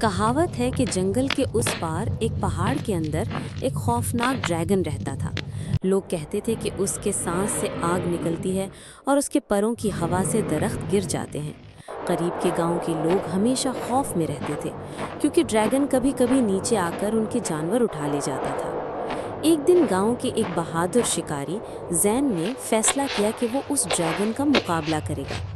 कहावत है कि जंगल के उस पार एक पहाड़ के अंदर एक खौफनाक ड्रैगन रहता था। लोग कहते थे कि उसके सांस से आग निकलती है और उसके परों की हवा से दरख्त गिर जाते हैं। करीब के गांव के लोग हमेशा खौफ में रहते थे, क्योंकि ड्रैगन कभी कभी नीचे आकर उनके जानवर उठा ले जाता था। एक दिन गांव के एक बहादुर शिकारी जैन ने फैसला किया कि वो उस ड्रैगन का मुकाबला करेगा।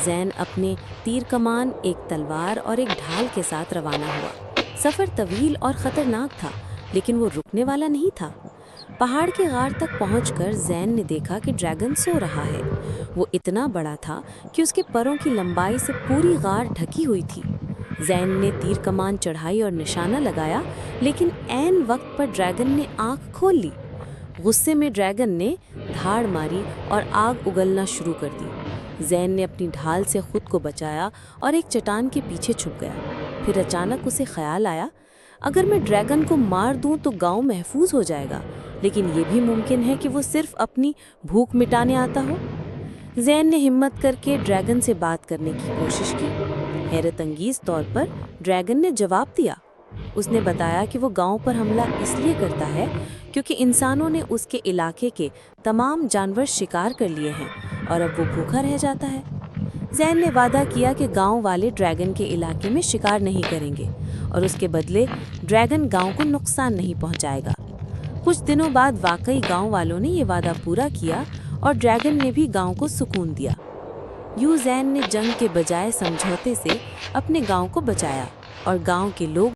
जैन अपने तीर कमान, एक तलवार और एक ढाल के साथ रवाना हुआ। सफ़र तवील और ख़तरनाक था, लेकिन वो रुकने वाला नहीं था। पहाड़ के गार तक पहुंचकर जैन ने देखा कि ड्रैगन सो रहा है। वो इतना बड़ा था कि उसके परों की लंबाई से पूरी गार ढकी हुई थी। जैन ने तीर कमान चढ़ाई और निशाना लगाया, लेकिन ऐन वक्त पर ड्रैगन ने आँख खोल ली। गुस्से में ड्रैगन ने धाड़ मारी और आग उगलना शुरू कर दी। जैन ने अपनी ढाल से खुद को बचाया और एक चट्टान के पीछे छुप गया। फिर अचानक उसे ख्याल आया, अगर मैं ड्रैगन को मार दूं तो गांव महफूज हो जाएगा, लेकिन ये भी मुमकिन है कि वो सिर्फ अपनी भूख मिटाने आता हो। जैन ने हिम्मत करके ड्रैगन से बात करने की कोशिश की। हैरत अंगेज तौर पर ड्रैगन ने जवाब दिया। उसने बताया कि वो गांव पर हमला इसलिए करता है क्योंकि इंसानों ने उसके इलाके के तमाम जानवर शिकार कर लिए हैं और अब वो भूखा रह जाता है। जैन ने वादा किया कि गांव वाले ड्रैगन के इलाके में शिकार नहीं करेंगे और उसके बदले ड्रैगन गांव को नुकसान नहीं पहुंचाएगा। कुछ दिनों बाद वाकई गांव वालों ने ये वादा पूरा किया और ड्रैगन ने भी गांव को सुकून दिया। यूं जैन ने जंग के बजाय समझौते से अपने गांव को बचाया और गांव के लोग